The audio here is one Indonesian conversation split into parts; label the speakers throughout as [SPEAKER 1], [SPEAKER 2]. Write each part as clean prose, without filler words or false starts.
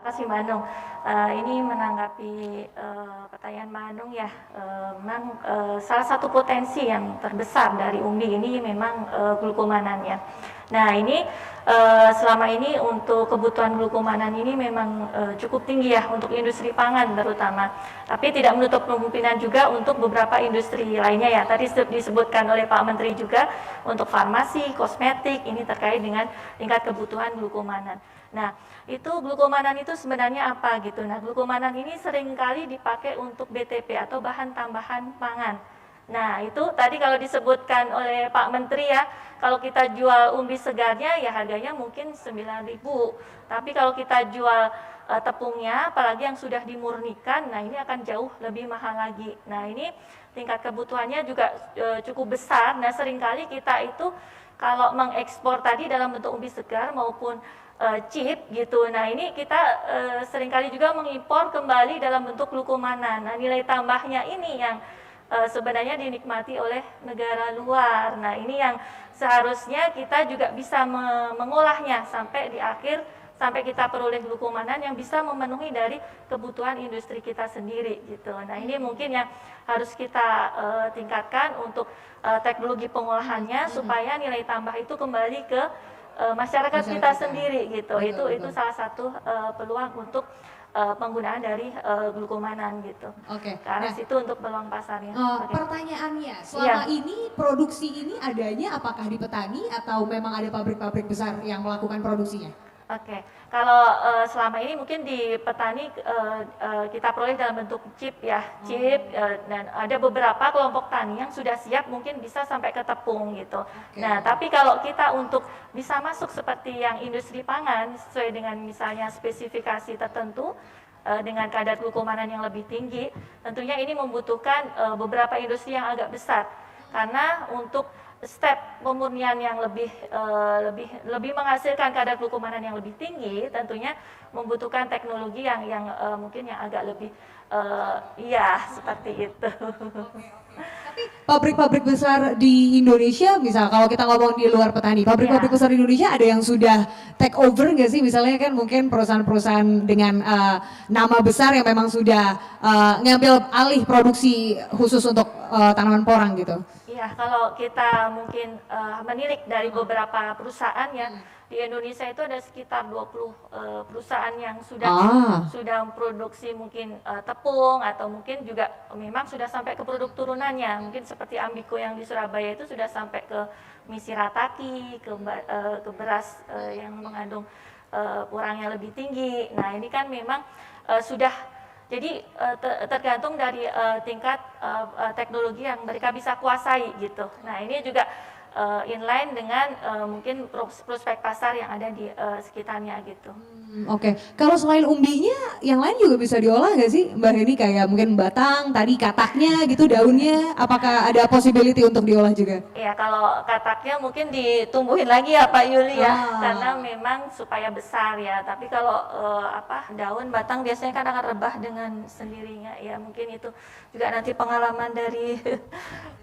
[SPEAKER 1] Kasih Manung. Ini menanggapi pertanyaan Manung ya, memang salah satu potensi yang terbesar dari umbi ini memang glukomanannya. Nah ini selama ini untuk kebutuhan glukomanan ini memang cukup tinggi ya untuk industri pangan terutama. Tapi tidak menutup kemungkinan juga untuk beberapa industri lainnya ya. Tadi disebutkan oleh Pak Menteri juga untuk farmasi, kosmetik ini terkait dengan tingkat kebutuhan glukomanan. Nah, itu glukomanan itu sebenarnya apa gitu. Nah, glukomanan ini seringkali dipakai untuk BTP atau bahan tambahan pangan. Nah, itu tadi kalau disebutkan oleh Pak Menteri ya, kalau kita jual umbi segarnya ya harganya mungkin 9.000. Tapi kalau kita jual tepungnya, apalagi yang sudah dimurnikan, nah ini akan jauh lebih mahal lagi. Nah, ini tingkat kebutuhannya juga cukup besar. Nah, seringkali kita itu kalau mengekspor tadi dalam bentuk umbi segar maupun chip gitu. Nah ini kita seringkali juga mengimpor kembali dalam bentuk glukomanan. Nah nilai tambahnya ini yang sebenarnya dinikmati oleh negara luar. Nah ini yang seharusnya kita juga bisa mengolahnya sampai di akhir, sampai kita peroleh glukomanan yang bisa memenuhi dari kebutuhan industri kita sendiri gitu. Nah ini mungkin yang harus kita tingkatkan untuk teknologi pengolahannya supaya nilai tambah itu kembali ke masyarakat kita sendiri gitu. Itu salah satu peluang untuk penggunaan dari glukomanan gitu.
[SPEAKER 2] Oke.
[SPEAKER 1] Karena situ untuk peluang pasarnya.
[SPEAKER 2] Pertanyaannya, selama ini produksi ini adanya apakah di petani atau memang ada pabrik-pabrik besar yang melakukan produksinya?
[SPEAKER 1] Oke, kalau selama ini mungkin di petani kita peroleh dalam bentuk chip ya, chip dan ada beberapa kelompok tani yang sudah siap mungkin bisa sampai ke tepung gitu. Nah, tapi kalau kita untuk bisa masuk seperti yang industri pangan sesuai dengan misalnya spesifikasi tertentu dengan kadar glukomanan yang lebih tinggi, tentunya ini membutuhkan beberapa industri yang agak besar karena untuk step pemurnian yang lebih menghasilkan kadar glukomanan yang lebih tinggi tentunya membutuhkan teknologi yang mungkin yang agak lebih seperti itu.
[SPEAKER 2] Tapi pabrik-pabrik besar di Indonesia, misal kalau kita ngomong di luar petani, pabrik-pabrik besar di Indonesia ada yang sudah take over nggak sih? Misalnya kan mungkin perusahaan-perusahaan dengan nama besar yang memang sudah ngambil alih produksi khusus untuk tanaman porang gitu.
[SPEAKER 1] Iya, kalau kita mungkin menilik dari beberapa perusahaan ya, di Indonesia itu ada sekitar 20 perusahaan yang sudah memproduksi mungkin tepung atau mungkin juga memang sudah sampai ke produk turunannya. Mungkin seperti Ambiko yang di Surabaya itu sudah sampai ke misi rataki, ke beras yang mengandung kurang yang lebih tinggi. Nah, ini kan memang sudah jadi tergantung dari tingkat teknologi yang mereka bisa kuasai gitu. Nah ini juga inline dengan mungkin prospek pasar yang ada di sekitarnya gitu.
[SPEAKER 2] Oke. Kalau selain umbinya, yang lain juga bisa diolah nggak sih Mbak Heni? Kayak mungkin batang, tadi kataknya gitu, daunnya, apakah ada possibility untuk diolah juga?
[SPEAKER 1] Iya, kalau kataknya mungkin ditumbuhin lagi ya Pak Yuli ya, karena memang supaya besar ya. Tapi kalau daun batang biasanya kan akan rebah dengan sendirinya. Ya mungkin itu juga nanti pengalaman dari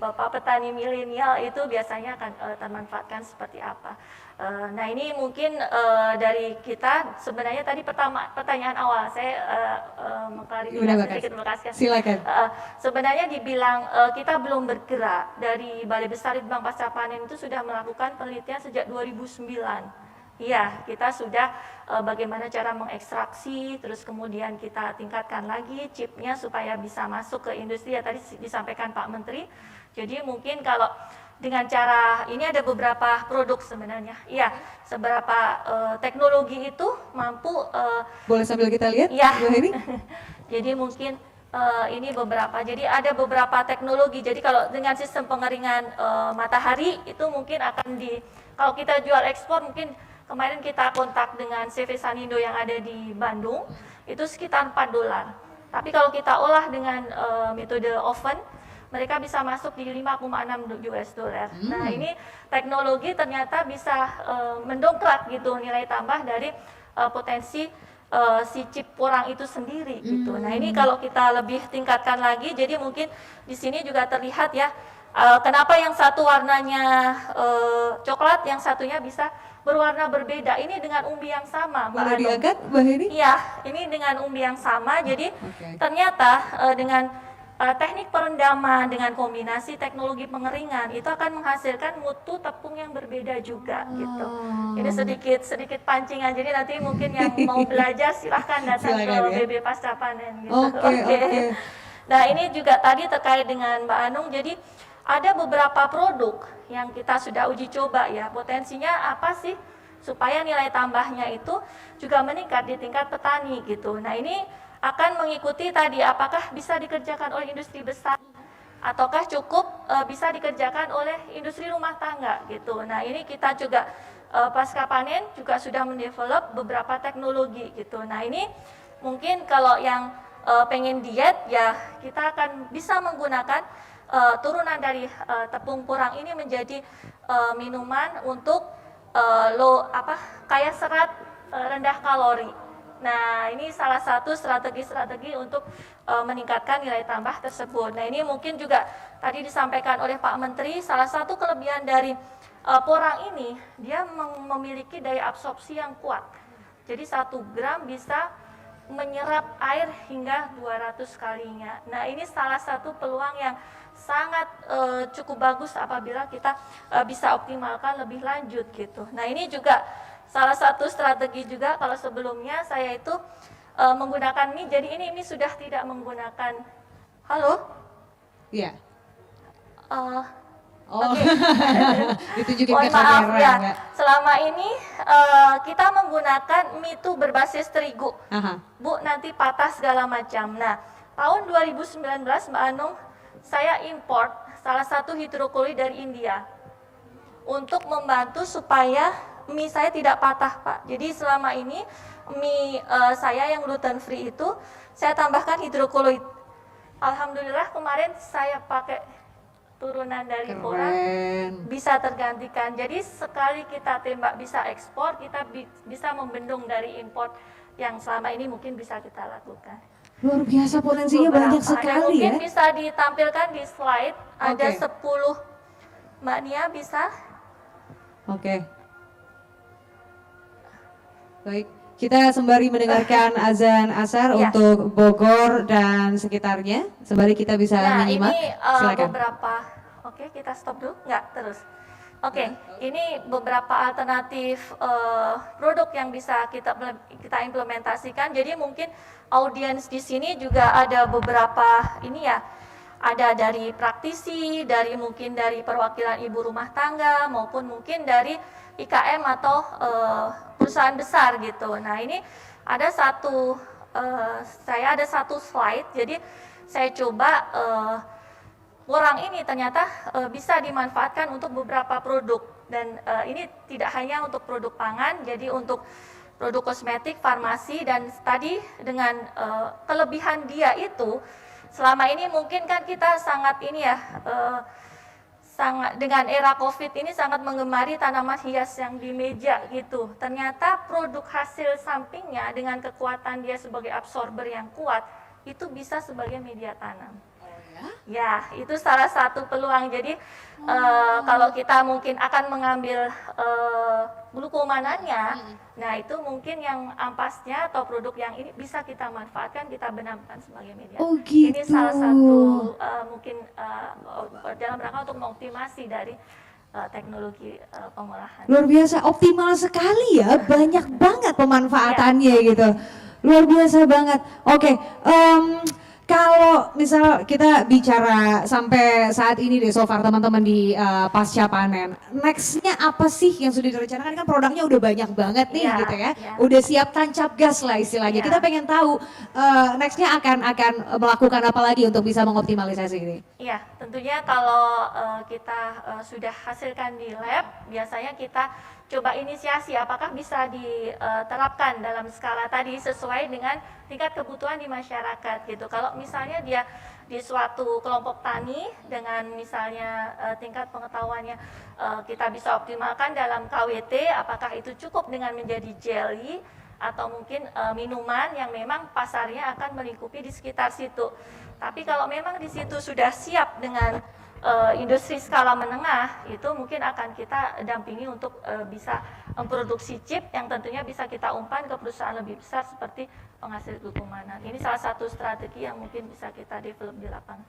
[SPEAKER 1] Bapak petani milenial itu biasanya akan termanfaatkan seperti apa. Nah ini mungkin dari kita sebenarnya tadi pertanyaan awal saya mengklarifikasi sedikit, terima kasih.
[SPEAKER 2] Silakan.
[SPEAKER 1] Sebenarnya dibilang kita belum bergerak. Dari Balai Besar Litbang Pasca Panen itu sudah melakukan penelitian sejak 2009. Iya, kita sudah bagaimana cara mengekstraksi, terus kemudian kita tingkatkan lagi chipnya supaya bisa masuk ke industri ya tadi disampaikan Pak Menteri. Jadi mungkin kalau dengan cara ini ada beberapa produk sebenarnya. Iya, seberapa teknologi itu mampu.
[SPEAKER 2] Boleh sambil kita lihat?
[SPEAKER 1] Iya.
[SPEAKER 2] Ini?
[SPEAKER 1] Jadi mungkin ini beberapa. Jadi ada beberapa teknologi. Jadi kalau dengan sistem pengeringan matahari itu mungkin akan kalau kita jual ekspor mungkin kemarin kita kontak dengan CV Sanindo yang ada di Bandung itu sekitar $4. Tapi kalau kita olah dengan metode oven mereka bisa masuk di 5,6 US dollar. Nah ini teknologi ternyata bisa mendongkrak gitu nilai tambah dari potensi si chip porang itu sendiri gitu. Nah ini kalau kita lebih tingkatkan lagi, jadi mungkin di sini juga terlihat ya kenapa yang satu warnanya coklat, yang satunya bisa berwarna berbeda. Ini dengan umbi yang sama, Mbak
[SPEAKER 2] Boleh
[SPEAKER 1] Hanum.
[SPEAKER 2] diangkat, Mbak Heni?
[SPEAKER 1] Iya, ini dengan umbi yang sama. Jadi
[SPEAKER 2] Oke.
[SPEAKER 1] ternyata dengan teknik perendaman dengan kombinasi teknologi pengeringan itu akan menghasilkan mutu tepung yang berbeda juga gitu. Ini sedikit pancingan. Jadi nanti mungkin yang mau belajar silahkan datang
[SPEAKER 2] Silakan,
[SPEAKER 1] ke
[SPEAKER 2] ya.
[SPEAKER 1] BB Pasca Panen gitu.
[SPEAKER 2] Oke.
[SPEAKER 1] Nah, ini juga tadi terkait dengan Mbak Anung. Jadi ada beberapa produk yang kita sudah uji coba ya. Potensinya apa sih supaya nilai tambahnya itu juga meningkat di tingkat petani gitu. Nah, ini akan mengikuti tadi apakah bisa dikerjakan oleh industri besar ataukah cukup bisa dikerjakan oleh industri rumah tangga gitu. Nah, ini kita juga pasca panen juga sudah mendevelop beberapa teknologi gitu. Nah, ini mungkin kalau yang pengen diet ya kita akan bisa menggunakan turunan dari tepung purang ini menjadi minuman untuk kaya serat, rendah kalori. Nah, ini salah satu strategi-strategi untuk meningkatkan nilai tambah tersebut. Nah, ini mungkin juga tadi disampaikan oleh Pak Menteri, salah satu kelebihan dari porang ini, dia memiliki daya absorpsi yang kuat. Jadi 1 gram bisa menyerap air hingga 200 kalinya. Nah, ini salah satu peluang yang sangat cukup bagus apabila kita bisa optimalkan lebih lanjut gitu. Nah, ini juga salah satu strategi juga. Kalau sebelumnya saya itu menggunakan mie, jadi ini sudah tidak menggunakan. Halo?
[SPEAKER 2] Iya.
[SPEAKER 1] Oke.
[SPEAKER 2] Ditunjukin
[SPEAKER 1] Mohon
[SPEAKER 2] ke
[SPEAKER 1] maaf
[SPEAKER 2] kamera,
[SPEAKER 1] ya.
[SPEAKER 2] Mbak.
[SPEAKER 1] Selama ini kita menggunakan mie itu berbasis terigu.
[SPEAKER 2] Aha.
[SPEAKER 1] Bu, nanti patah segala macam. Nah, tahun 2019 Mbak Anung, saya import salah satu hidroklorid dari India untuk membantu supaya mie saya tidak patah, Pak. Jadi selama ini mie saya yang gluten free itu saya tambahkan hidroklorid. Alhamdulillah kemarin saya pakai turunan dari porang bisa tergantikan. Jadi sekali kita tembak bisa ekspor, kita bisa membendung dari import yang selama ini mungkin bisa kita lakukan.
[SPEAKER 2] Luar biasa, potensinya
[SPEAKER 1] Beberapa.
[SPEAKER 2] banyak sekali
[SPEAKER 1] mungkin
[SPEAKER 2] ya.
[SPEAKER 1] bisa ditampilkan di slide, ada
[SPEAKER 2] Oke.
[SPEAKER 1] 10. Mbak Nia bisa?
[SPEAKER 2] Oke. Baik, kita sembari mendengarkan azan asar
[SPEAKER 1] Iya.
[SPEAKER 2] untuk Bogor dan sekitarnya. Sembari kita bisa
[SPEAKER 1] Nah,
[SPEAKER 2] menyimak.
[SPEAKER 1] ini
[SPEAKER 2] Silakan.
[SPEAKER 1] beberapa. Oke, kita stop dulu. Enggak, terus. Oke, ini beberapa alternatif produk yang bisa kita implementasikan. Jadi mungkin audiens di sini juga ada beberapa ini ya. Ada dari praktisi, mungkin dari perwakilan ibu rumah tangga, maupun mungkin dari IKM atau perusahaan besar gitu. Nah, ini ada saya ada satu slide. Jadi saya coba porang ini ternyata bisa dimanfaatkan untuk beberapa produk, dan ini tidak hanya untuk produk pangan, jadi untuk produk kosmetik, farmasi, dan tadi dengan kelebihan dia itu selama ini mungkin kan kita sangat ini ya sangat dengan era COVID ini sangat menggemari tanaman hias yang di meja gitu. Ternyata produk hasil sampingnya dengan kekuatan dia sebagai absorber yang kuat itu bisa sebagai media tanam. Ya, itu salah satu peluang. Jadi kalau kita mungkin akan mengambil glukomanannya, nah itu mungkin yang ampasnya atau produk yang ini bisa kita manfaatkan, kita benamkan sebagai media.
[SPEAKER 2] Oh, gitu.
[SPEAKER 1] Ini salah satu mungkin dalam rangka untuk mengoptimasi dari teknologi pengolahan.
[SPEAKER 2] Luar biasa, optimal sekali ya, banyak banget pemanfaatannya gitu. Luar biasa banget. Oke, kalau misal kita bicara sampai saat ini deh so far teman-teman di pasca panen, nextnya apa sih yang sudah direncanakan? Kan produknya udah banyak banget nih
[SPEAKER 1] Iya,
[SPEAKER 2] gitu ya,
[SPEAKER 1] iya.
[SPEAKER 2] udah siap tancap gas lah istilahnya.
[SPEAKER 1] Iya.
[SPEAKER 2] Kita pengen tahu nextnya akan melakukan apa lagi untuk bisa mengoptimalisasi ini?
[SPEAKER 1] Iya, tentunya kalau kita sudah hasilkan di lab, biasanya kita coba inisiasi apakah bisa diterapkan dalam skala tadi sesuai dengan tingkat kebutuhan di masyarakat gitu. Kalau misalnya dia di suatu kelompok tani dengan misalnya tingkat pengetahuannya kita bisa optimalkan dalam KWT, apakah itu cukup dengan menjadi jelly atau mungkin minuman yang memang pasarnya akan melingkupi di sekitar situ. Tapi kalau memang di situ sudah siap dengan industri skala menengah, itu mungkin akan kita dampingi untuk bisa memproduksi chip yang tentunya bisa kita umpan ke perusahaan lebih besar seperti penghasil glukomanan. Ini salah satu strategi yang mungkin bisa kita develop di lapangan.